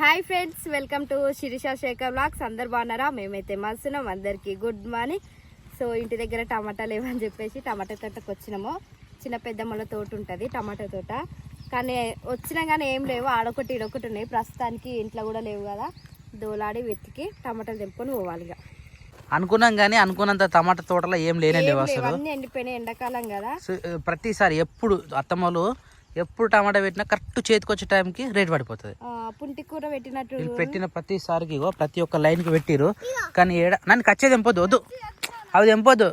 Hi friends, welcome to Sirisha Shekhar vlogs. అందరు బాగున్నారా? మేమైతే మస్తున్నాం. అందరికీ గుడ్ మార్నింగ్. సో ఇంటి దగ్గర టమాటా లేవని చెప్పేసి టమాటా తోటకు వచ్చినాము. చిన్న పెద్దమ్మల తోట ఉంటుంది, టమాటా తోట. కానీ వచ్చినా కానీ ఏం లేవు, ఆడొకటి ఇడొకటి ఉన్నాయి. ప్రస్తుతానికి ఇంట్లో కూడా లేవు కదా, దోలాడి వెతికి టమాటాలు తెంపుకొని పోవాలి. ఇక అనుకున్నాం కానీ అనుకున్నంత టమాటా తోటలో ఏం లేనండి. అన్నీ ఎండిపోయినాయి, ఎండాకాలం కదా. ప్రతిసారి ఎప్పుడు అత్తమ్మలు ఎప్పుడు టమాటా పెట్టినా కరెక్ట్ చేతికి వచ్చే టైంకి రేట్ పడిపోతుంది. పుంటి కూర పెట్టినట్టు పెట్టిన ప్రతిసారికి ప్రతి ఒక్క లైన్కి పెట్టిరు. కానీ నన్ను కచ్చేది తెంపొద్దు, వద్దు అవి తెంపొద్దు.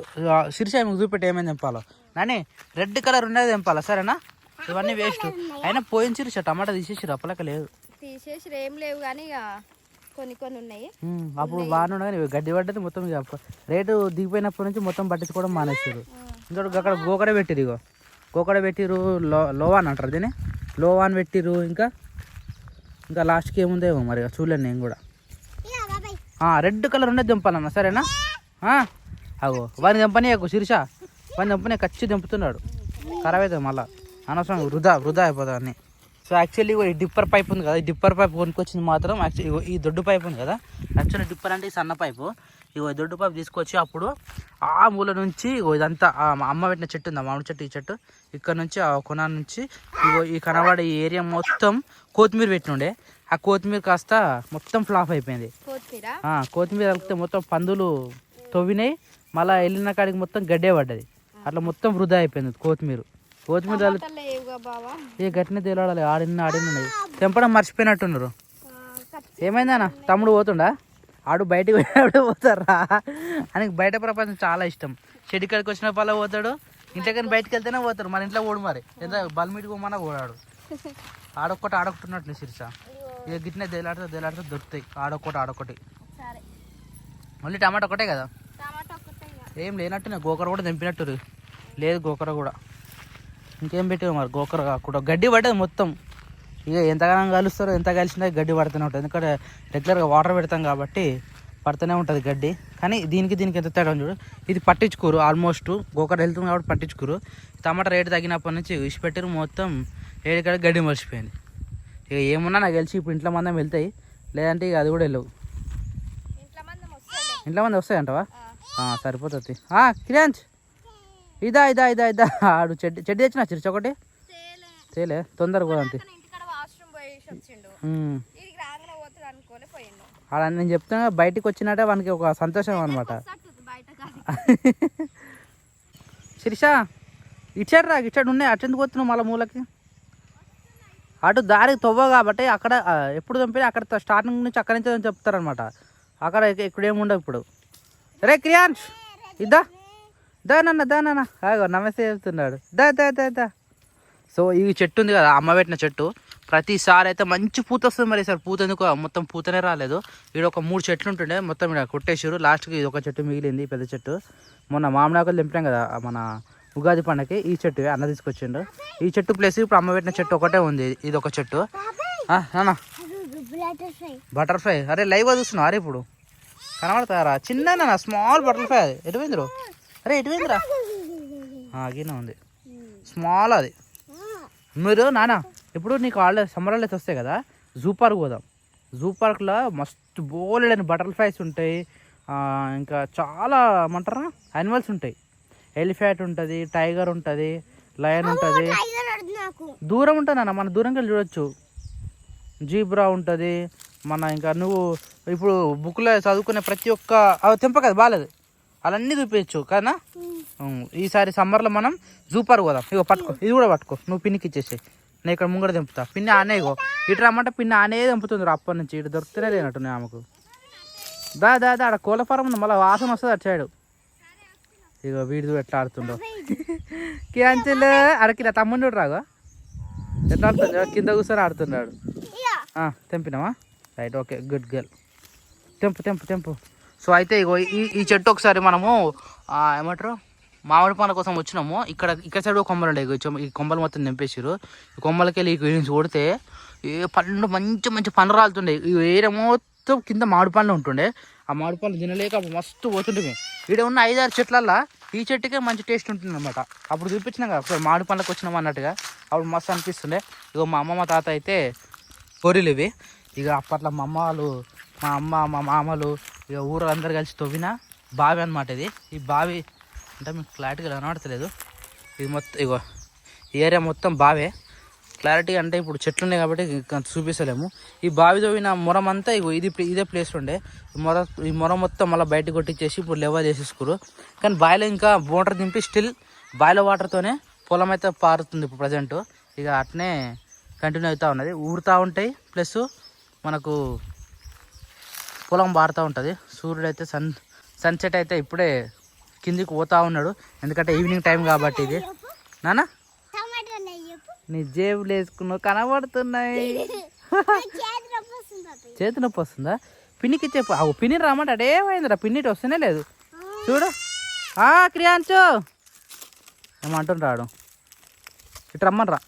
శిరీష చూపెట్టి ఏమైంది తెంపాలో. నాని రెడ్ కలర్ ఉండేది తెంపాలా, సరేనా? ఇవన్నీ వేస్ట్. అయినా పోయిన శిరీష టమాటా తీసేసిరు, అప్పలక లేదు. తీసేసి ఏం లేవు కానీ ఇక కొన్ని కొన్ని ఉన్నాయి. అప్పుడు బాగానే ఉన్నాయి కానీ గడ్డి పడ్డది మొత్తం. రేటు దిగిపోయినప్పటి నుంచి మొత్తం పట్టించుకోవడం మానేసారు. ఇంకా అక్కడ గోకడ పెట్టిరు, ఇగో గోకడ పెట్టిరు. లోవాన్ అంటారు దీన్ని, లోవాన్ పెట్టిరు. ఇంకా లాస్ట్కి ఏముందేమో మరి చూడలేను నేను కూడా. రెడ్ కలర్ ఉండేది దింపాలన్న, సరేనా? అగో వాడిని దింపని శిరీష, వాడిని దింపని ఖచ్చితంగా దింపుతున్నాడు. ఖరాబ్ అవుతుంది మళ్ళీ, అనవసరం వృధా అయిపోతుంది అన్నీ. సో యాక్చువల్లీ ఈ డిప్పర్ పైప్ ఉంది కదా, ఈ డిప్పర్ పైప్ కొనుక్కొచ్చింది మాత్రం యాక్చువల్లీ ఈ దొడ్డు పైప్ ఉంది కదా. యాక్చువల్లీ డిప్పర్ అంటే ఈ సన్న పైపు. ఇగో దొడ్డు పైపు తీసుకొచ్చి అప్పుడు ఆ మూల నుంచి ఇదంతా అమ్మ పెట్టిన చెట్టు ఉంది, మామిడి చెట్టు. ఈ చెట్టు ఇక్కడ నుంచి ఆ కొన నుంచి ఈ కనబడే ఈ ఏరియా మొత్తం కొత్తిమీర పెట్టినుండే. ఆ కొత్తిమీర కాస్త మొత్తం ఫ్లాప్ అయిపోయింది. కొత్తిమీర కలిపితే మొత్తం పందులు తవ్వినాయి. మళ్ళీ వెళ్ళిన కాడికి మొత్తం గడ్డే పడ్డది. అట్లా మొత్తం వృధా అయిపోయింది కొత్తిమీర. ఏ గట్టిన తేలాడాలి. ఆడినాయి తెంపడం మర్చిపోయినట్టున్నారు. ఏమైందన్న తమ్ముడు పోతుండా? ఆడు బయటకు పోయినప్పుడు పోతారా అని. బయట ప్రపంచం చాలా ఇష్టం. చెడి కాడికి వచ్చిన పళ్ళ పోతాడు, ఇంట్లోకి బయటకు వెళ్తేనే పోతాడు. మన ఇంట్లో ఓడు మరి ఎంత బల్మీటికి పోమన్నా ఓడాడు. ఆడొక్కటి శిరీష. ఇక గిట్నే తేలాడితే దొరుకుతాయి. ఆడొక్కటి మళ్ళీ టమాటా ఒకటే కదా, ఏం లేనట్టు. గోకర కూడా తెంపినట్టు లేదు. గోకర కూడా ఇంకేం పెట్టారు మరి. గోకర కాకుండా గడ్డి పడ్డది మొత్తం. ఇక ఎంతగానో కలుస్తారో, ఎంత కలిసినా గడ్డి పడుతూనే ఉంటుంది. ఎందుకంటే రెగ్యులర్గా వాటర్ పెడతాం కాబట్టి పడుతూనే ఉంటుంది గడ్డి. కానీ దీనికి ఎంత తేడా చూడు. ఇది పట్టించుకోరు ఆల్మోస్ట్. గోకర వెళ్తుంది కాబట్టి పట్టించుకోరు. టమాటా రేటు తగ్గినప్పటి నుంచి విసిపెట్టారు మొత్తం. ఏడికాడ గడ్డి మర్చిపోయింది. ఇక ఏమున్నా నాకు తెలిసి ఇప్పుడు ఇంట్లో మందం వెళ్తాయి, లేదంటే ఇక అది కూడా వెళ్ళవు. ఇంట్లో మంది వస్తాయంటవా? సరిపోతుంది. కిరాంచ్ ఇదా ఆడు చెడ్డి తెచ్చిన చిరుచ ఒకటి తేలే, తొందరగా పోదంతే. ఆడ నేను చెప్తున్నా బయటికి వచ్చినట్టే వానికి ఒక సంతోషం అనమాట. శిరీష ఇచ్చాడు ఉన్నాయి. అటెందుకు పోతున్నావు మళ్ళీ మూలకి? అటు దారికి తవ్వ కాబట్టి అక్కడ ఎప్పుడు చంపినా అక్కడ స్టార్టింగ్ నుంచి అక్కడి నుంచి చెప్తారనమాట. అక్కడ ఇక్కడేమి ఉండవు ఇప్పుడు. రే క్రియాన్స్ దానన్న నమస్తే చెప్తున్నాడు. దా. సో ఈ చెట్టు ఉంది కదా, అమ్మ పెట్టిన చెట్టు. ప్రతిసారి అయితే మంచి పూత వస్తుంది. మరి సార్ పూత ఎందుకు మొత్తం పూతనే రాలేదు. ఇక్కడ ఒక 3 చెట్లు ఉంటుండే, మొత్తం ఇక్కడ కొట్టేసారు. లాస్ట్కి ఇది ఒక చెట్టు మిగిలింది, పెద్ద చెట్టు. మొన్న మామిడాకులు తెంపాం కదా మన ఉగాది పండగకి, ఈ చెట్టు అన్న తీసుకొచ్చిండు. ఈ చెట్టు ప్లేస్ ఇప్పుడు అమ్మ పెట్టిన చెట్టు ఒకటే ఉంది. ఇది ఒక చెట్టు. బటర్ఫ్లై. అరే లైవ్గా చూస్తున్నావు? అరే ఇప్పుడు కనబడతారా? చిన్న స్మాల్ బటర్ఫ్లై. అది ఎటుపోయిందిరు? అరే ఎటుపోయిందిరా? గిన్నె ఉంది స్మాల్. అది మీరు నాన్న ఇప్పుడు నీకు సమ్మర్ హాలిడేస్ వస్తాయి కదా, జూ పార్క్ పోదాం. జూ పార్క్లో మస్తు బోలెడని బటర్ఫ్లైస్ ఉంటాయి. ఇంకా చాలా ఏమంటారా యానిమల్స్ ఉంటాయి. ఎలిఫెంట్ ఉంటుంది, టైగర్ ఉంటుంది, లయన్ ఉంటుంది. దూరం ఉంటుంది నాన్న, మన దూరంకి వెళ్ళి చూడొచ్చు. జీబ్రా ఉంటుంది. మన ఇంకా నువ్వు ఇప్పుడు బుక్లో చదువుకునే ప్రతి ఒక్క తెంప కదా బాగాలేదు, అవన్నీ చూపించచ్చు కదా. ఈసారి సమ్మర్లో మనం జూ పార్క్ పోదాం. ఇగో పట్టుకో, ఇది కూడా పట్టుకో. నువ్వు పిన్నికి ఇచ్చేసి నేను ఇక్కడ ముంగడ తెంపుతా. పిన్ని ఆనే ఇగో ఇటు రమ్మంటే పిన్ని ఆనే తెంపుతుంది అప్పటి నుంచి. ఇటు దొరుకుతూనే లేనట్టు ఆమెకు. దా ఆడ కోళ్ళ ఫారం ఉంది, మళ్ళీ వాసన వస్తుంది అటు సైడు. ఇగో వీడు ఎట్లా ఆడుతుండో. క్యాంచెల్ అడకిలా తమ్ముడు రాగా ఎట్లా ఆడుతుంది, కింద కూర్చొని ఆడుతున్నాడు. తెంపినావా? Right, okay, good girl. తెంపు. సో అయితే ఇగో ఈ చెట్టు ఒకసారి మనము ఏమంటారు మామిడి పండ్ల కోసం వచ్చినాము. ఇక్కడ సైడ్ ఒక కొమ్మలు ఉండే, ఈ కొమ్మలు మొత్తం నింపేసారు. ఈ కొమ్మలకి వెళ్ళి నుంచి కొడితే పండ్లు మంచి పండ్లు రాలుతుండే. ఈ ఏరియా మొత్తం కింద మామిడి పండ్లు ఉంటుండే. ఆ మామిడి పండ్లు తినలేక మస్తు పోతుండే. ఇక్కడ ఉన్న 5-6 చెట్లల్లో ఈ చెట్టుకే మంచి టేస్ట్ ఉంటుంది అనమాట. అప్పుడు చూపించినాం కదా ఒకసారి మామిడి పండ్లకు వచ్చినాం అన్నట్టుగా, అప్పుడు మస్తు అనిపిస్తుండే. ఇగో మా అమ్మమ్మ తాత అయితే గొర్రెలు ఇవి. ఇక అప్పట్లో మా అమ్మ మా మామలు ఇక ఊరు అందరు కలిసి తవ్విన బావి అనమాట ఇది. ఈ బావి అంటే మీకు క్లారిటీగా కనబడతలేదు. ఇది మొత్తం ఇగో ఏరియా మొత్తం బావే. క్లారిటీ అంటే ఇప్పుడు చెట్లు ఉన్నాయి కాబట్టి చూపిస్తలేము. ఈ బావి తవ్విన మొరం అంతా ఇగో ఇదే ప్లేస్ ఉండే. ఈ మొరం మొత్తం మళ్ళీ బయటకు కొట్టించేసి ఇప్పుడు లెవెల్ చేసేసుకోరు. కానీ బావిలో ఇంకా మోటార్ దింపి స్టిల్ బావిలో వాటర్తోనే పొలం అయితే పారుతుంది ఇప్పుడు ప్రజెంట్. ఇక అట్నే కంటిన్యూ అవుతూ ఉన్నది. ఊరుతూ ఉంటాయి ప్లస్ మనకు పొలం పారుతూ ఉంటుంది. సూర్యుడు అయితే సన్సెట్ అయితే ఇప్పుడే కిందికి పోతూ ఉన్నాడు. ఎందుకంటే ఈవినింగ్ టైం కాబట్టి ఇది. నానా నీ జేబులు వేసుకున్నావు కనబడుతున్నాయి. చేతి నొప్పి వస్తుందా? పిన్నికి చెప్పు. అవు పిన్ని రమ్మంటే అడేమైందిరా, పిన్నిటి వస్తూనే లేదు చూడు. క్రియాంచు ఏమంటుండ్రాడు, ఇటు రమ్మనరా.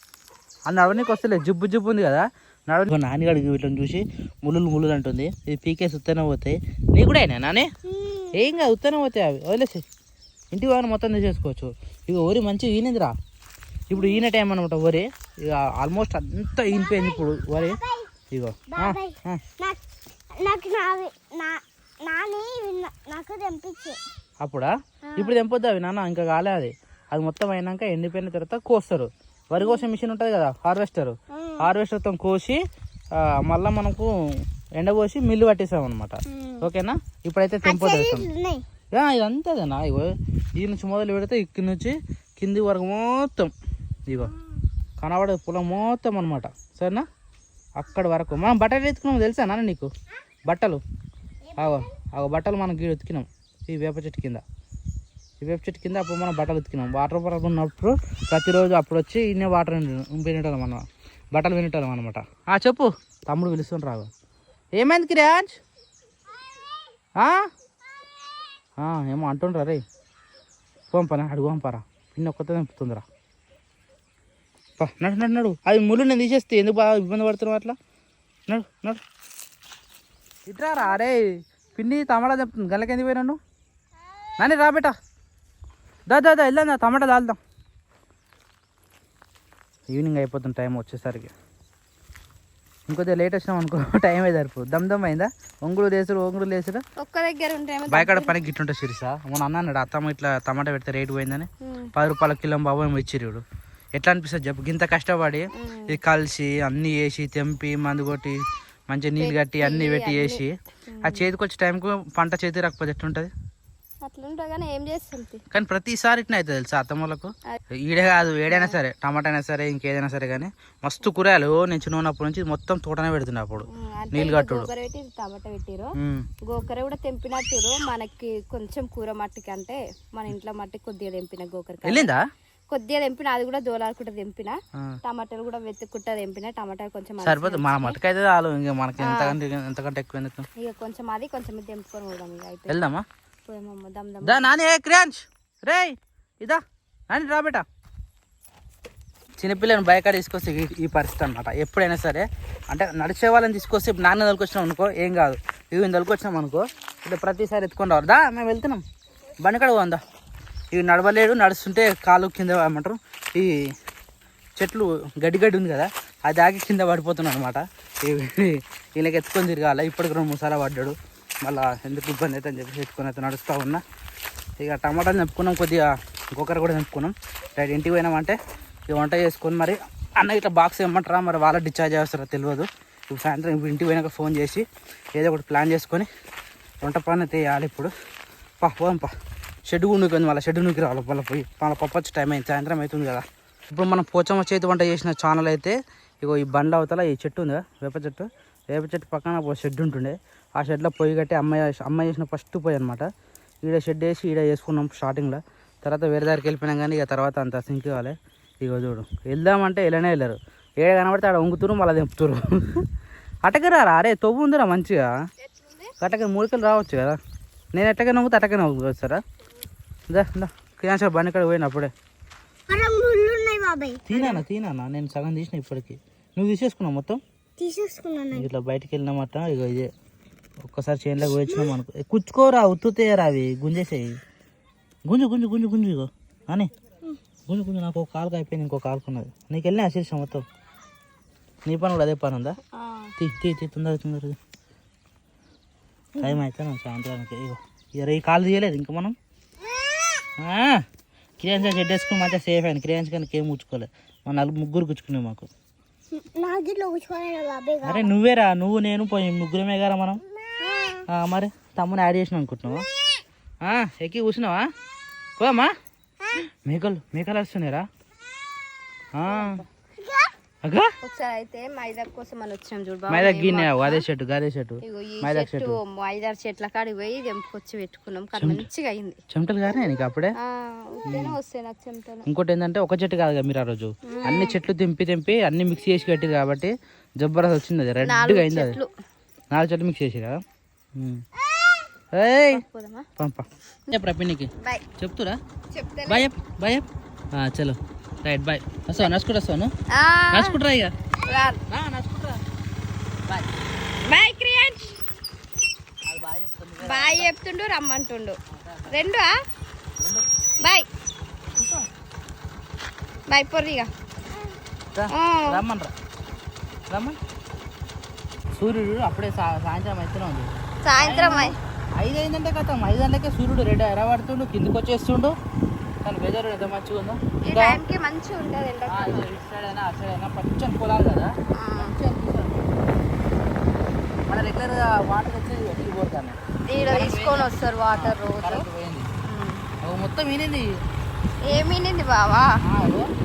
అది నడవనీకి వస్తలేదు, జుబ్బు ఉంది కదా నడవ. నాన్నగాడికి వీటిని చూసి ముళ్ళు అంటుంది. ఇది పీకేసి ఉత్తనే పోతాయి. నీ కూడా అయినా నానే ఏం కాదు, ఉత్తనే పోతాయి అవి. వదిలేసి ఇంటికి పోయిన మొత్తం తీసేసుకోవచ్చు. ఇక వరి మంచిగా ఈనిందిరా. ఇప్పుడు ఈయన టైం అనమాట వరి. ఇక ఆల్మోస్ట్ అంతా ఈనిపోయింది ఇప్పుడు వరి. ఇగో అప్పుడా? ఇప్పుడు తెంపొద్దు అవి నాన్న, ఇంకా కాలే. అది మొత్తం అయినాక ఎండిపోయిన తర్వాత కోస్తారు. వరి కోసే మిషన్ ఉంటుంది కదా, హార్వెస్టర్తో కోసి మళ్ళీ మనకు ఎండపోసి మిల్లు పట్టేసాం అనమాట. ఓకేనా? ఇప్పుడైతే తెంపొద్దు. ఇది అంతేనా? ఇగో ఈ నుంచి మొదలు పెడితే ఇక్కడి నుంచి కింది వరకు మొత్తం ఇగో కనబడే పొలం మొత్తం అనమాట. సరేనా? అక్కడి వరకు మనం బట్టలు ఎత్తుకున్నాం తెలుసా నాన్న నీకు? బట్టలు బట్టలు మనం గీడు ఉతికినాం ఈ వేప చెట్టు కింద. అప్పుడు మనం బట్టలు ఉతికినాం. వాటర్ ఉన్నప్పుడు ప్రతిరోజు అప్పుడు వచ్చి ఇన్నే వాటర్ వినేటోళ్ళం మనం, బట్టలు వినేటోళ్ళం అనమాట. చెప్పు. తమ్ముడు పిలుస్తుండ్రు రాగు. ఏమైంది కిరాజ్? ఏమో అంటుండ్రా రే. పంపనా అడుగు పంపరా, పిన్న ఒక్కతే తెంపుతుందిరా. నడు. అది ముళ్ళు నేను తీసేస్తే ఎందుకు బాగా ఇబ్బంది పడుతున్నావు అట్లా? నడు ఇట్రారా. అరే పిన్ని టమాటా తెంపుతుంది. గల్లకి ఎందుకు పోయినాను నాని? రా బేటా, దా వెళ్దాం, టమాటా దాల్దాం. ఈవినింగ్ అయిపోతుంది టైం వచ్చేసరికి. ఇంకొద్దిగా లేట్ వచ్చినాం అనుకో టైం అయితే సరిపో. దమ్ అయిందా? ఒంగుడు లేసుడు ఒక్క దగ్గర ఉంటే బయకాడ పనికి గిట్టుంటే సిరిసా. మొన్న అన్నాడు అత్తమ్మ ఇట్లా టమాటా పెడితే రేటు పోయిందని. 10 రూపాయల కిలో బాబు ఏమో ఇచ్చిరు. ఎట్లా అనిపిస్తుంది చెప్పు? ఇంత కష్టపడి ఇది కలిసి అన్నీ వేసి తెంపి మందు కొట్టి మంచిగా నీళ్ళు కట్టి అన్నీ పెట్టి వేసి ఆ చేతికి వచ్చే టైంకు పంట చేతి రాకపోతే ఎట్లుంటుంది? అట్లుంటుంది. కానీ ఏం చేస్తుంది? కానీ ప్రతిసారి ఇట్లా అవుతుంది తెలుసా అత్తమ్మలకు. ఈడే కాదు ఏడైనా సరే, టమాటా అయినా సరే ఇంకేదైనా సరే. కానీ మస్తు కూరగాయలు నేను చిన్నప్పటి నుంచి మొత్తం తోటనే పెడుతున్నా. అప్పుడు నీళ్ళు కట్టుడు టమాటా పెట్టిరు, గోకర కూడా తెంపినట్టు. మనకి కొంచెం కూర మట్టికి అంటే మన ఇంట్లో మట్టికి కొద్దిగా తెంపిన గోకర వెళ్ళిందా, కొద్దిగా తెంపిన. అది కూడా దోలాడుకుంటా తెంపిన. టమాటాలు కూడా వెతుక్కుంటా తెంపిన. టమాటాలు కొంచెం సరిపోతుంది. మన మట్టుకైతే చాలు. ఇంకా మనకి ఎంతకంటే ఎక్కువ ఎందుకు? ఇక కొంచెం అది కొంచెం ఇది తెంపుకొని పోదాం. ఇక అయితే వెళ్దామా? పోయామమ్మ. నాని క్రియాంష్ రే ఇదా నాని రా బేటా. చిన్నపిల్లని బయకాడ తీసుకొస్తే ఈ పరిస్థితి అనమాట. ఎప్పుడైనా సరే అంటే నడిచే వాళ్ళని తీసుకొస్తే ఇప్పుడు నాన్న తొలికొచ్చినాం అనుకో ఏం కాదు. ఇవి తొలికొచ్చినాం అనుకో ఇట్లా ప్రతిసారి ఎత్తుకొని రావద్దా? మేము వెళ్తున్నాం బండి కాడ పోందా. ఇవి నడవలేడు, నడుస్తుంటే కాలు కింద ఏమంటారు ఈ చెట్లు గడ్డి ఉంది కదా, అది ఆగి కింద పడిపోతున్నాడు అనమాట. వీళ్ళకి ఎత్తుకొని తిరగాలి. ఇప్పటికి 2-3 సార్లు పడ్డాడు. మళ్ళీ ఎందుకు ఇబ్బంది అయితే అని చెప్పి ఎత్తుకొని అయితే నడుస్తూ ఉన్నా. ఇక టమాటాలు తెంపుకున్నాం, కొద్దిగా గోకర కూడా తెంపుకున్నాం. రైట్ ఇంటికి పోయినామంటే ఇక వంట చేసుకొని మరి అన్న ఇట్లా బాక్స్ ఏమంటారా మరి వాళ్ళ డిశ్చార్జ్ చేస్తారో తెలియదు. ఇప్పుడు సాయంత్రం ఇప్పుడు ఇంటికి పోయినాక ఫోన్ చేసి ఏదో ఒకటి ప్లాన్ చేసుకొని వంట పని అయితే వేయాలి. ఇప్పుడు పోదాంపా. షెడ్ నూకింది, మళ్ళీ షెడ్ నూకి రావాలి. మళ్ళీ పోయి మళ్ళీ పప్పొచ్చి టైం అయింది, సాయంత్రం అవుతుంది కదా. ఇప్పుడు మనం పోచమ్మ చేతి వంట చేసిన ఛానల్ అయితే ఇగో ఈ బండ్ల అవతల ఈ చెట్టు ఉంది, వేప చెట్టు పక్కన ఒక షెడ్ ఉంటుండే. ఆ షెడ్లో పొయ్యి కట్టి అమ్మాయి చేసిన ఫస్ట్ పొయ్యి అనమాట. ఈడ షెడ్ వేసి ఈడ వేసుకున్నాం స్టార్టింగ్లో. తర్వాత వేరే దగ్గరికి వెళ్ళిపోయినాం కానీ ఇక తర్వాత అంత సింక్ కావాలి. ఇక చూడు వెళ్దామంటే వెళ్ళరు. ఏడ కనబడితే ఆడ వంగుతురు, మళ్ళీ దింపుతురు. అటకే రారా. అరే తవ్వు ఉందిరా మంచిగా, అట్టకే 3 కిలో రావచ్చు కదా. నేను ఎట్టకే నవ్వుతా అట్టకే నవ్వు వస్తారా? క్రియాంశ బండి కాడ పోయినప్పుడే తీనా నేను సగం తీసిన ఇప్పటికి. నువ్వు తీసేసుకున్నావు మొత్తం? తీసేసుకున్నాను. ఇట్లా బయటకు వెళ్ళినామట. ఇక ఇదే ఒక్కసారి చేనులోకి పోయినాం అనుకో. కుచ్చుకోరా, ఉత్తుతాయరా అవి, గుంజేసాయి. గుంజు ఇగో అని గుంజు. నాకు ఒక కాలుకి అయిపోయింది, ఇంకో కాలుకున్నది. నీకు వెళ్ళినా శీర్షం మొత్తం నీ పని కూడా అదే పని ఉందా? తీ తీ తీ తొందర తొందర టైం అయితే సాయంత్రానికి. ఇక ఈ కాలు తీయలేదు ఇంకా మనం. క్రియాన్స్ షెడ్ వేసుకుని మంచిగా సేఫ్ అయింది. క్రియాన్స్ కానీ ఏం కూర్చుకోలేదు. మన ముగ్గురు కూర్చుకున్నాం మాకు. అరే నువ్వేరా, నువ్వు నేను పోయి ముగ్గురమే కదా మనం. మరి తమ్ముని యాడ్ చేసినాం అనుకుంటున్నావా? ఎక్కి కూర్చున్నావా? పోమ్మా. మేకలు వస్తున్నాయిరా. ఒకసారి అయితే మైదా కోసం అని వచ్చినాం చూడు. మైదా గిన్నె అదే చెట్టు మైదా చెట్టు మైదా చెట్ల కాడికి పోయి తెంపుకొచ్చి పెట్టుకున్నాం. కానీ మంచిగా అయింది. చెమటలు కానీ నీకు అప్పుడే వస్తాయి నాకు చెమటలు. ఇంకోటి ఏంటంటే ఒక చెట్టు కాదు కదా మీరు ఆ రోజు అన్ని చెట్లు తెంపి అన్ని మిక్స్ చేసి కట్టింది కాబట్టి జబర్దస్త్ వచ్చింది. అది రెడ్గా అయింది. అది 4 చెట్లు మిక్స్ చేసిరా. చెప్పరా పిన్నికి చెప్తురా. Bye bye. చలో రైట్ బాయ్. వస్తావా? నడుచుకుంటూ వస్తాను. నడుచుకుంటారా? ఇక నడుచుకుంటారా? బాయ్ బాయ్ క్రియాన్స్. బాయ్ చెప్తుండు, రమ్మంటుండు. రెండు బాయ్ బాయ్ పొర్రిగా రమ్మనరా. రమ్మన్. సూర్యుడు అప్పుడే సాయంత్రం అయితేనే ఉంది. సాయంత్రం 5 అయిందంటే కదా 5 గంటలకే సూర్యుడు ఎరబడుతుండు, కిందికి వచ్చేస్తుండు. కానీ వెదర్ ఎంత మంచిగా ఉందో. ఈ టైంకి మంచిగా ఉంటుంది. ఇటు సైడ్ అయినా అటు సైడ్ అయినా పచ్చని పొలాలు కదా, మంచిగా అనిపిస్తుంది. మన రెగ్యులర్గా వాటర్ వచ్చి ఎక్కి పోతాను. తీసుకొని వస్తారు వాటర్ రోజు. పోయింది మొత్తం ఈనింది. ఏమీనింది బావా?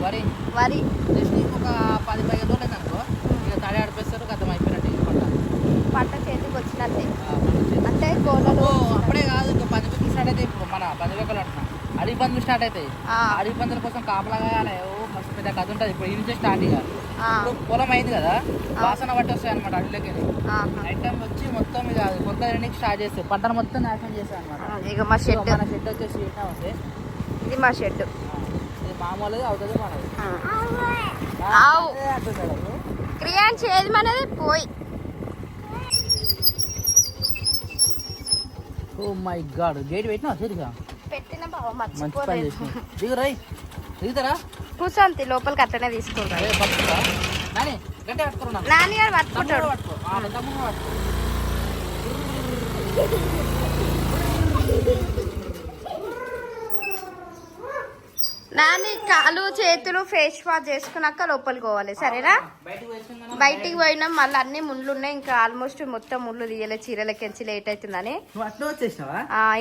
వరి వరి జస్ట్ ఒక 10-15 రోజులు అయింది అనుకో. ఇక తడి ఆడిపేస్తారు, గతం అయిపోయినట్టు. పంట చేతికి వచ్చినట్టే. అంటే కోళ్ళలో అప్పుడే కాదు, ఇంకా 10 వీకులు స్టార్ట్ అవుతాయి. ఇప్పుడు మన 10 వీకులు అంటున్నా అడవి పందులు స్టార్ట్ అవుతాయి. అడవి పందుల కోసం కాపలా కాయాలి. మస్తు పెద్ద కథ ఉంటుంది. ఇప్పుడు ఈ నుంచే స్టార్ట్. ఇక ఇప్పుడు పొలం అయింది కదా, వాసన పట్టి వస్తాయి అనమాట అడవిలోకి. నైట్ టైం వచ్చి మొత్తం ఇక కొత్త రెండుకి స్టార్ట్ చేస్తాయి. పంటను మొత్తం నాశనం చేస్తాయి అనమాట. ఇక మా షెడ్, మన షెడ్ వచ్చేసి ఉంది. ఇది మా షెడ్. ఇది మామూలుగా అవుతుంది మనది. క్రియాన్స్ ఏది మనది పోయి. ఓ మై గాడ్, గేట్ పెట్టినా సరిగా పెట్టిన బావ మంచి పని మర్చిపోలేదు. చేసిన. దిగురాయి దిగుతారా? కూర్చోంతి లోపలికి అట్టనే తీసుకుంటారు. గంటే పట్టుకున్నా నాని గారు పట్టుకుంటాడు. నాని కాలు చేతులు ఫేస్ వాష్ చేసుకున్నాక లోపలికి పోవాలి. సరేనా? బయటికి పోయినాం, మళ్ళీ అన్ని ముళ్ళు ఉన్నాయి. ఇంకా ఆల్మోస్ట్ మొత్తం ముళ్ళు తీయలే. చీరలకెంచి లేట్ అవుతుందని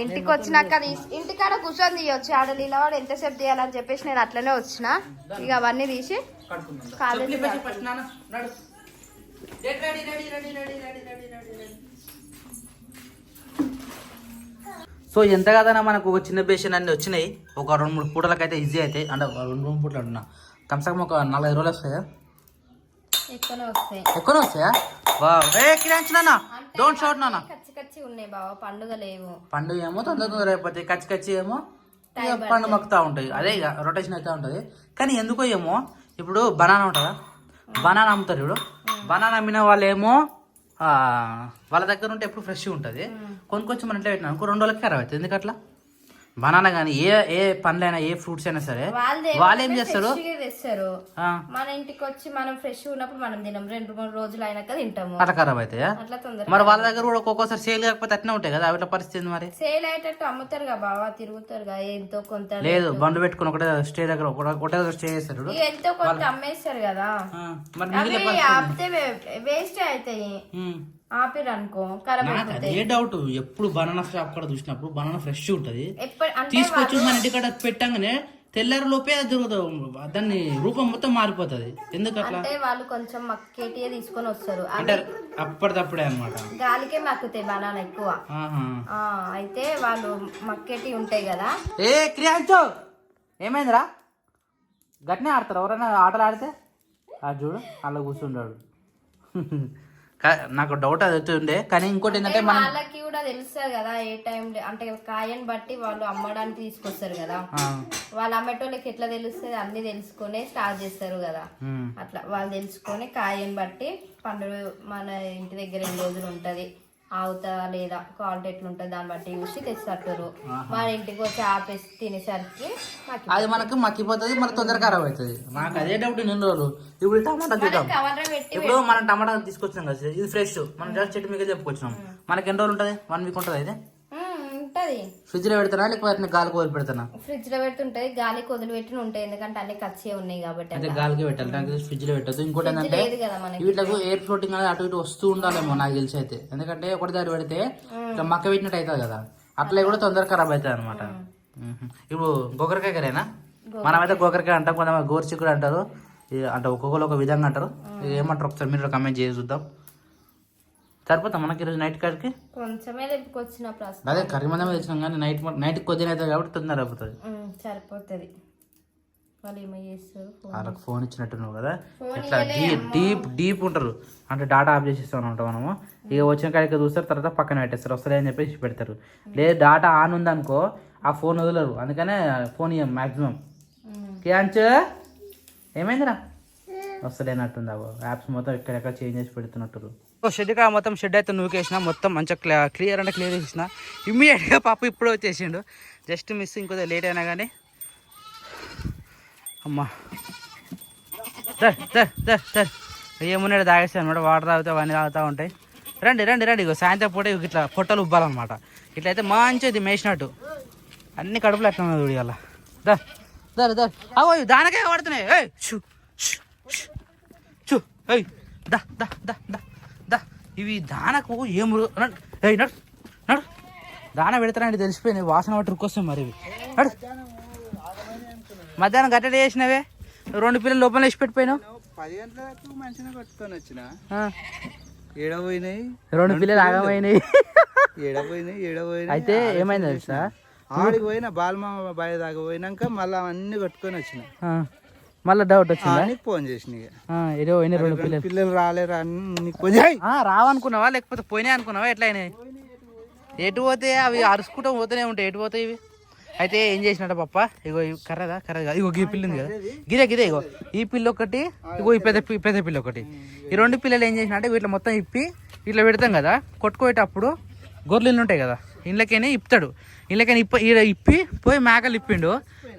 ఇంటికి వచ్చినాక ఇంటికాడ కూర్చొని తీయొచ్చు. ఆడ నిలవాడు ఎంతసేపు తీయాలని చెప్పేసి నేను అట్లనే వచ్చిన. ఇక అవన్నీ తీసి కాలేజీ సో ఎంత కాదన్నా మనకు ఒక చిన్న బేషన్ అన్నీ వచ్చినాయి. ఒక 2-3 పూటలకైతే ఈజీ అవుతాయి. అంటే 2-3 పూటలు అంటున్నా, కమ్సకం ఒక 4-5 రోజులు వస్తాయా? ఎక్కువనే వస్తాయా? డోంట్ షౌట్ నాన్న. కచ్చి ఉన్నాయి బావ, పండుగ లేవు. పండుగ ఏమో తొందర అయిపోతాయి, కచ్చి ఏమో పండు మక్కుతా ఉంటాయి. అదే ఇక రొటేషన్ అవుతా ఉంటుంది. కానీ ఎందుకో ఏమో ఇప్పుడు బనానా ఉంటుందా, బనానా అమ్ముతారు. ఇప్పుడు బనానా అమ్మిన వాళ్ళు ఏమో వాళ్ళ దగ్గర ఉంటే ఎప్పుడు ఫ్రెష్గా ఉంటుంది. కొనుక్కొచ్చి మన ఇంట్లో పెట్టినా అనుకో 2 రోజులకి ఖరాబ్ అవుతుంది. ఎందుకు అట్లా? బనానా కానీ ఏ పండ్లైనా ఏ ఫ్రూట్స్ అయినా సరే వాళ్ళు ఏం చేస్తారు, మన ఇంటికి వచ్చి మనం ఫ్రెష్ ఉన్నప్పుడు మనం తినం. 2-3 రోజులు అయినాక తింటాము. అట్లా ఖరాబ్ అవుతాయా? మరి వాళ్ళ దగ్గర కూడా ఒక్కొక్కసారి సేల్ కాకపోతే అట్నే ఉంటాయి కదా. అట్లా పరిస్థితి మరి సేల్ అయ్యేటట్టు అమ్ముతారు కదా బావా, తిరుగుతారు కదా ఎంతో కొంత. లేదు, బండ్లు పెట్టుకుని ఒకటే స్టే దగ్గర ఒకటే దగ్గర స్టే చేస్తారు, ఎంతో కొంత అమ్మేస్తారు కదా. ఆపితే వేస్ట్ అవుతాయి. ఆపిరు అనుకో అదే డౌట్. ఎప్పుడు బనానా షాప్ కూడా చూసినప్పుడు బనానా ఫ్రెష్ ఉంటది, తీసుకొచ్చి మన ఇంటికాడ పెట్టంగానే తెల్లారి లోపే దాన్ని రూపం మొత్తం మారిపోతుంది. ఎందుకు అట్లా? అంటే వాళ్ళు కొంచెం మక్కేటియే తీసుకొని వస్తారు. అంటే అప్పటిదప్పుడే అనమాట. గాలికే మక్కుతాయి బనానా ఎక్కువ. అయితే వాళ్ళు మక్కేటి ఉంటాయి కదా. ఏ క్రియాంచో ఏమైందిరా? గట్నే ఆడతారు ఎవరైనా ఆటలు ఆడితే? అది చూడు అలా కూర్చుంటాడు. నాకు డౌట్ అది ఉండే. కానీ ఇంకోటి ఏంటంటే వాళ్ళకి కూడా తెలుస్తుంది కదా ఏ టైం, అంటే కాయని బట్టి వాళ్ళు అమ్మడానికి తీసుకొస్తారు కదా. వాళ్ళు అమ్మేటోళ్ళకి ఎట్లా తెలుస్తుంది, అన్ని తెలుసుకునే స్టార్ట్ చేస్తారు కదా. అట్లా వాళ్ళు తెలుసుకొని కాయని బట్టి పండుగ మన ఇంటి దగ్గర 2 రోజులు ఉంటది. అవుతా లేదా క్వాలిటీ ఎట్లుంటుంది దాన్ని బట్టి చూసి తెచ్చేటట్టు మన ఇంటికి వచ్చి ఆపేసి తినేసరికి అది మనకు మక్కిపోతుంది మన తొందర ఖరాబ్ అవుతుంది. నాకు అదే డౌట్ నిన్న రోజులు. ఇప్పుడు టమాటా చూద్దాం. ఇప్పుడు మనం టమాటా తీసుకొచ్చినాం కదా, ఇది ఫ్రెష్. మనం జస్ట్ చెట్టు మీద చెప్పుకొచ్చినాం. మనకి ఎన్ని రోజులు ఉంటుంది? 1 వీక్ ఉంటుంది. అయితే ఉంటది. ఫ్రిడ్జ్ లో పెడతానా లేకపోతే గాలికి వదిలి పెడతానా? ఫ్రిడ్జ్ లో పెడుతుంటాయి, గాలికి వదిలిపెట్టి ఉంటాయి. ఎందుకంటే అన్ని కచ్చే ఉన్నాయి కాబట్టి. అంటే గాలికి పెట్టాలి, నాకు ఫ్రిడ్జ్ లో పెట్టదు. ఇంకోటి ఏంటంటే వీటికి ఎయిర్ ఫ్లోటింగ్ అనేది అటు ఇటు వస్తూ ఉండాలేమో నాకు తెలిసి అయితే. ఎందుకంటే ఒకటి దారి పెడితే ఇట్లా మక్క పెట్టినట్టు అవుతుంది కదా, అట్లా కూడా తొందరగా ఖరాబ్ అవుతుంది అనమాట. ఇప్పుడు గోకరకాయ కరేనా? మనమైతే గోకరకాయ అంటాం, కొంతమంది గోరుచిక్కుడు అంటారు. అంటే ఒక్కొక్కరు ఒక విధంగా అంటారు. ఏమంటారు ఒకసారి మీరు కమెంట్ చేసి చూద్దాం. సరిపోతాం మనకి ఈరోజు నైట్ కాడికి? కొంచెమే తెప్పుకొచ్చిన అదే కర్రీ మందమే తెచ్చినాం కానీ నైట్ కొద్దిగా అవుతుంది కాబట్టి తొందర అయిపోతుంది. సరిపోతుంది. వాళ్ళు ఏమో చేస్తారు, వాళ్ళకి ఫోన్ ఇచ్చినట్టున్నావు కదా, ఇట్లా డీప్ ఉంటారు. అంటే డాటా ఆఫ్ చేసేస్తాం ఉంటాం మనము. ఇక వచ్చిన కాడికి చూస్తారు, తర్వాత పక్కన పెట్టేస్తారు, వస్తలే అని చెప్పేసి పెడతారు. లేదు డాటా ఆన్ ఉందనుకో ఆ ఫోన్ వదలరు. అందుకనే ఫోన్ ఇవ్వం మ్యాక్సిమం. క్యాంచ్ ఏమైందిరా? వస్తలేనట్టుంది. యాప్స్ మొత్తం ఎక్కడెక్కడ చేంజ్ చేసి పెడుతున్నట్టు. షెడ్ కా మొత్తం షెడ్ అయితే నూకేసిన, మొత్తం మంచిగా క్లియర్ అంటే క్లియర్ చేసిన. ఇమ్మీడియట్గా పాప ఇప్పుడు వచ్చేసిండు. జస్ట్ మిస్, ఇంకొద్దిగా లేట్ అయినా కానీ. అమ్మా ఏమున్నాడు తాగేస్తాను అనమాట. వాటర్ తాగితే అవన్నీ తాగుతూ ఉంటాయి. రండి రండి రండి. ఇగో సాయంత్రం పూట ఇట్లా పొట్టలు ఉబ్బాలన్నమాట. ఇట్లయితే మంచిది మేసినట్టు అన్ని కడుపులు అట్లా ఉన్నది. ఇవాళ దా దా దా అవో దానికే పడుతున్నాయి. దా దా దా దా దా. ఇవి దానకు ఏం నడు నడు దాన పెడతానండి తెలిసిపోయినాయి. వాసన బట్టి రుక్కొస్తాయి మరి. ఇవి నడు. మధ్యాహ్నం గట్టడి చేసినవే 2 పిల్లలు లోపల వేసి పెట్టిపోయినావు. 10 గంటలకు మంచిగా కట్టుకొని వచ్చిన ఏడపోయినాయి. 2 పిల్లలు ఆగమైనాయి. ఏడపోయినాయి. అయితే ఏమైంది తెలుసా, ఆడికి పోయినా బాలమా బయ దాకా పోయినాక మళ్ళీ అన్ని కట్టుకొని వచ్చిన. మళ్ళీ డౌట్ వచ్చింది, ఫోన్ చేసిన. ఏదో పోయినాయి 2 పిల్లలు రాలేరా రావనుకున్నావా లేకపోతే పోయినాయి అనుకున్నావా? ఎట్లా అయినాయి? ఎటు పోతే అవి అరుచుకుంటూ పోతూనే ఉంటాయి. ఎటు పోతాయి ఇవి? అయితే ఏం చేసినట్ట పప్ప, ఇగో కర్రదా ఇగో ఈ పిల్ల ఉంది కదా, గిదే ఇగో ఈ పిల్ల ఒకటి, ఇగో ఈ పెద్ద పిల్ల ఒకటి. ఈ 2 పిల్లలు ఏం చేసినట్టే వీటిలో మొత్తం ఇప్పి ఇట్లా పెడతాం కదా, కొట్టుకోయేటప్పుడు గొర్రెలు ఇల్లు ఉంటాయి కదా, ఇళ్ళకైనా ఇప్పుతాడు. ఇళ్ళకైనా ఇప్పి పోయి మేకలు ఇప్పిండు.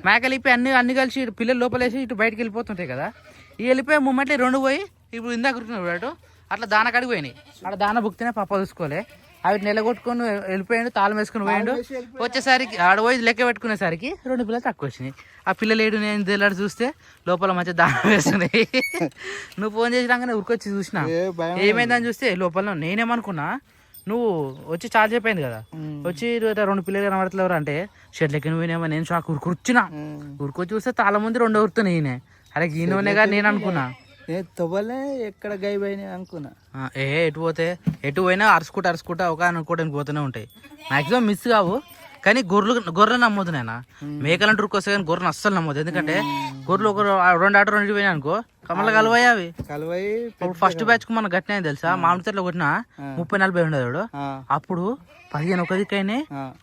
మేకలు ఇప్పి అన్ని కలిసి పిల్లలు లోపలేసి ఇటు బయటకు వెళ్ళిపోతుంటాయి కదా. ఈ వెళ్ళిపోయి మూమెంట్లో 2 పోయి ఇప్పుడు ఇందాక ఉరికినాడు అట్లా దాన కాడికి పోయినాయి. అక్కడ దాన బుక్తేనే పప్ప చూసుకోలే. అవి నిలగొట్టుకొని వెళ్ళిపోయాడు, తాళం వేసుకుని పోయాడు. వచ్చేసరికి ఆడ పోయి లెక్క పెట్టుకునేసరికి 2 పిల్లలు తక్కువ వచ్చినాయి. ఆ పిల్లలు ఏడు నేను తెల్లాడు చూస్తే లోపల మంచిగా దానం వేస్తున్నాయి. నువ్వు ఫోన్ చేసినాకనే ఉరికొచ్చి చూసినా ఏమైందని చూస్తే లోపల నేనేమనుకున్నా, నువ్వు వచ్చి చాలా చెప్పయింది కదా, వచ్చి 2 పిల్లలు కనబడతలేరు అంటే షెడ్లకి పోయినామో నేను షాక్. ఉరికొచ్చిన ఉరికొచ్చి చూస్తే తాళం ముందు 2 ఉరుతున్నాయి. ఈయన అరే ఈయనగా నేను అనుకున్నా, తొవ్వలే ఎక్కడ గైపోయినాయి అనుకున్నా. ఎటు పోయినా అరుచుకుంటా ఒక అనుకోవడానికి పోతూనే ఉంటాయి. మాక్సిమం మిస్ కావు, కానీ గొర్రెలు నమ్మొద్దు. నేను మేకలంటూ ఉరుకొస్తే కానీ గొర్రెలు అస్సలు నమ్మొద్దు. ఎందుకంటే గొర్రెలు 2 ఆట 2 పోయినా అనుకో కమల కలవయ్యా అవి. ఫస్ట్ బ్యాచ్ కు మన గట్టిన తెలుసా, మామిడి చెట్లు కొట్టిన 30-40 ఉండదు. అప్పుడు 15 ఒక దిక్కైనా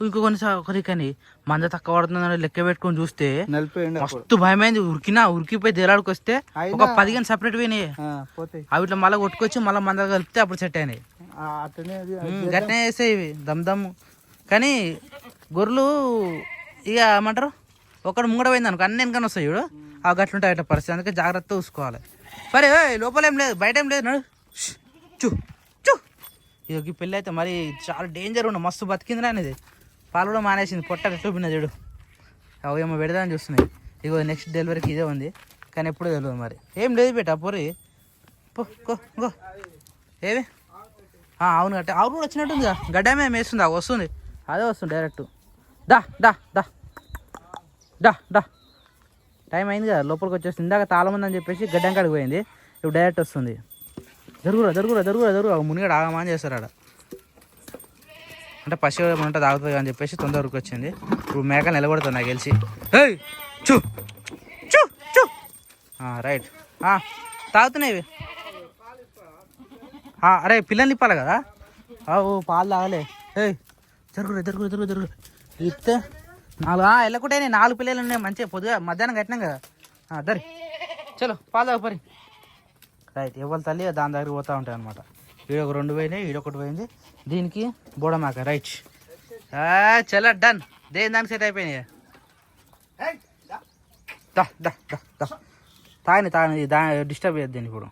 ఇంకో ఒక దిక్కని మంద తక్కువ పడుతుందని లెక్క పెట్టుకొని చూస్తే మస్తు భయమైంది. ఉరికిపోయి దేలాడికి వస్తే ఒక 15 సపరేట్ పోయినాయి. అవి ఇట్లా మళ్ళీ కొట్టుకొచ్చి మళ్ళీ మంద కలిపితే అప్పుడు సెట్ అయినాయి. గట్టినే వేసాయి ఇవి దమ్. కానీ గొర్రెలు ఇక ఏమంటారు, ఒకటి ముంగడ పోయింది అనుకో అన్ని వెనకని వస్తాయి చూడు, ఆ గట్లుంటాయి అట్లా పరిస్థితి. అందుకే జాగ్రత్త చూసుకోవాలి. సరే లోపల ఏం లేదు, బయట ఏం లేదు, నడు చూ. ఇక ఈ పెళ్ళి అయితే మరి చాలా డేంజర్ ఉండు, మస్తు బతికిందిరా అనేది. పాలు కూడా మానేసింది, పొట్ట చూపిన చూడు. అవి ఏమో పెడదామని చూస్తున్నాయి. ఇగో నెక్స్ట్ డెలివరీకి ఇదే ఉంది, కానీ ఎప్పుడు తెలియదు మరి. ఏం లేదు బేట పోరి గో ఏవి. అవును గట్ట ఆవు కూడా వచ్చినట్టుంది, గడ్డమే వేస్తుంది, వస్తుంది, అదే వస్తుంది డైరెక్ట్. దా దా దా డా డా టైం అయింది కదా, లోపలికి వచ్చేస్తుంది. ఇందాక తాళం ఉందని చెప్పేసి గడ్డం కాడికి పోయింది, ఇప్పుడు డైరెక్ట్ వస్తుంది. జరుగురా మునిగాడు ఆగమని చేస్తారు ఆడ. అంటే పసి ఏమంటే తాగుతుంది అని చెప్పేసి తొందరకి వచ్చింది. ఇప్పుడు మేకలు నిలబడుతుంది నాకు తెలిసి. చూ చూ చూ రైట్ తాగుతున్నాయి. అరే పిల్లల్ని ఇప్పాలి కదా, పాలు తాగలే. జరుగు ఇస్తే 4 వెళ్ళకుంటే 4 పిల్లలు ఉన్నాయి మంచిగా. పొద్దుగా మధ్యాహ్నం కట్టినాం కదా, దరి చలో పాలు తాగు పరి. రైట్ ఎవరి తల్లి దాని దగ్గరికి పోతూ ఉంటాయి అనమాట. ఈడొక 2 పోయినాయి, ఈడొకటి పోయింది. దీనికి బోడమాక రైట్. చలో డన్. దేని దానికి సెట్ అయిపోయినాయి. తాని డిస్టర్బ్ చేయద్దు దీన్ని ఇప్పుడు.